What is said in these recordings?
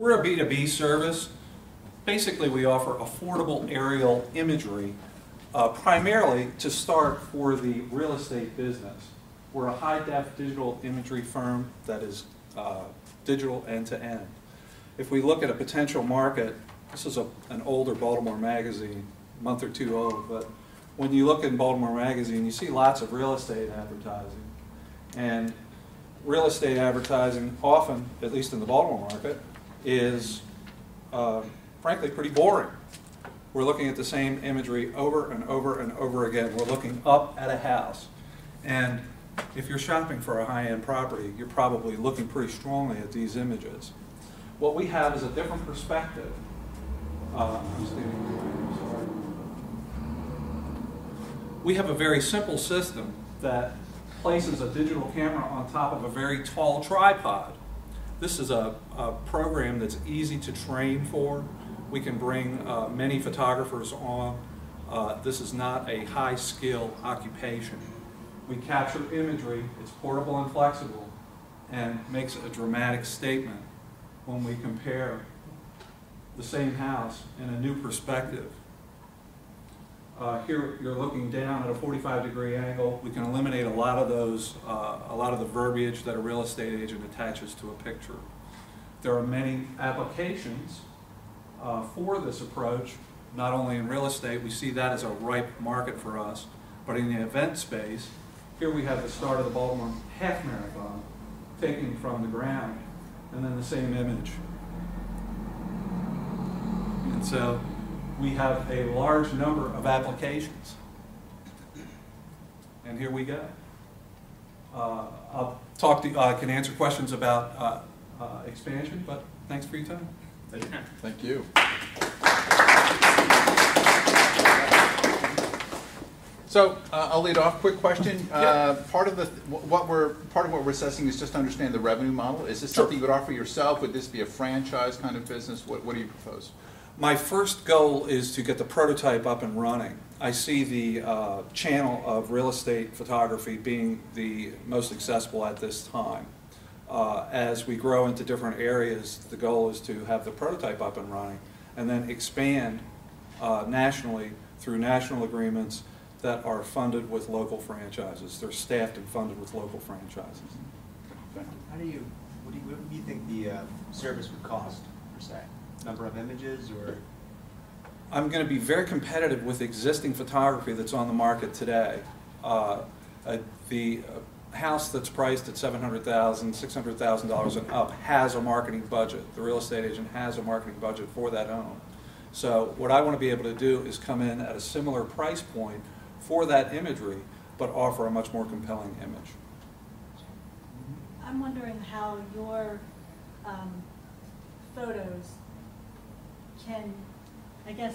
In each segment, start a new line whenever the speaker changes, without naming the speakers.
We're a B2B service. Basically, we offer affordable aerial imagery, primarily to start for the real estate business. We're a high-def digital imagery firm that is digital end-to-end. If we look at a potential market, this is an older Baltimore magazine, a month or two old, but when you look in Baltimore magazine, you see lots of real estate advertising. And real estate advertising often, at least in the Baltimore market, is frankly pretty boring. We're looking at the same imagery over and over and over again. We're looking up at a house. And if you're shopping for a high-end property, you're probably looking pretty strongly at these images. What we have is a different perspective. We have a very simple system that places a digital camera on top of a very tall tripod. This is a program that's easy to train for. We can bring many photographers on. This is not a high-skill occupation. We capture imagery, it's portable and flexible, and makes a dramatic statement when we compare the same house in a new perspective. Here you're looking down at a 45-degree angle. We can eliminate a lot of those, a lot of the verbiage that a real estate agent attaches to a picture. There are many applications for this approach, not only in real estate. We see that as a ripe market for us, but in the event space, here we have the start of the Baltimore half marathon, taken from the ground, and then the same image. And so we have a large number of applications. And here we go. I'll talk to you, I can answer questions about expansion, but thanks for your time.
Thank you. So I'll lead off. Quick question. Part of what we're assessing is just to understand the revenue model. Is this something you would offer yourself? Would this be a franchise kind of business? What do you propose?
My first goal is to get the prototype up and running. I see the channel of real estate photography being the most accessible at this time. As we grow into different areas, the goal is to have the prototype up and running and then expand nationally through national agreements that are funded with local franchises. They're staffed and funded with local franchises.
What do you think the service would cost, per se? Number of images, or?
I'm going to be very competitive with existing photography that's on the market today. The house that's priced at $700,000, $600,000 and up has a marketing budget. The real estate agent has a marketing budget for that home. So what I want to be able to do is come in at a similar price point for that imagery, but offer a much more compelling image.
I'm wondering how your photos can, I guess,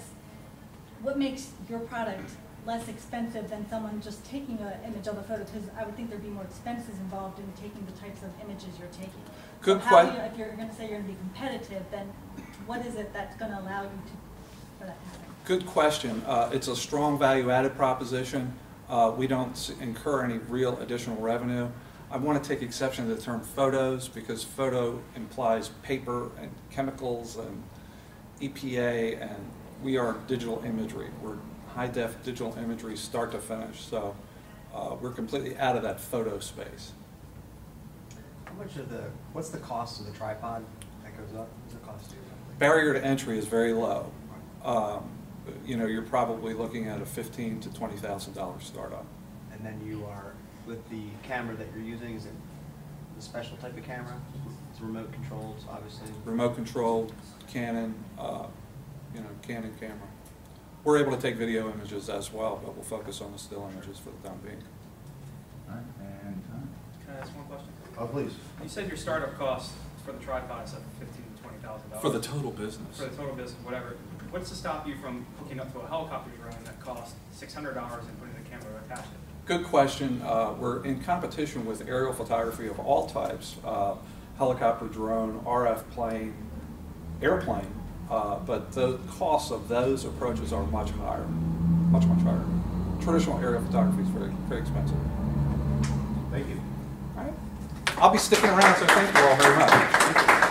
what makes your product less expensive than someone just taking an image of a photo? Because I would think there'd be more expenses involved in taking the types of images you're taking.
Good
so
question.
If you're going to say you're going to be competitive, then what is it that's going to allow you to, for that to happen?
Good question. It's a strong value-added proposition. We don't incur any real additional revenue. I want to take exception to the term photos because photo implies paper and chemicals and EPA, and we are digital imagery. We're high-def digital imagery start to finish, so we're completely out of that photo space.
How much of what's the cost of the tripod that goes up? What's the cost to you?
Barrier to entry is very low. You know, you're probably looking at a $15,000 to $20,000 startup.
And then you are, with the camera that you're using, is it a special type of camera? It's remote controlled, obviously.
Remote controlled, Canon, Canon camera. We're able to take video images as well, but we'll focus on the still images for the time being.
All right, and
Can I ask one question?
oh, please.
You said your startup cost for the tripod is $15,000 to $20,000.
For the total business.
For the total business, whatever. What's to stop you from hooking up to a helicopter drone that costs $600 and putting the camera attached to it?
Good question. We're in competition with aerial photography of all types, helicopter, drone, RF plane, airplane, but the costs of those approaches are much higher, much higher. Traditional aerial photography is very, very expensive.
Thank you.
All right. I'll be sticking around, so thank you all very much.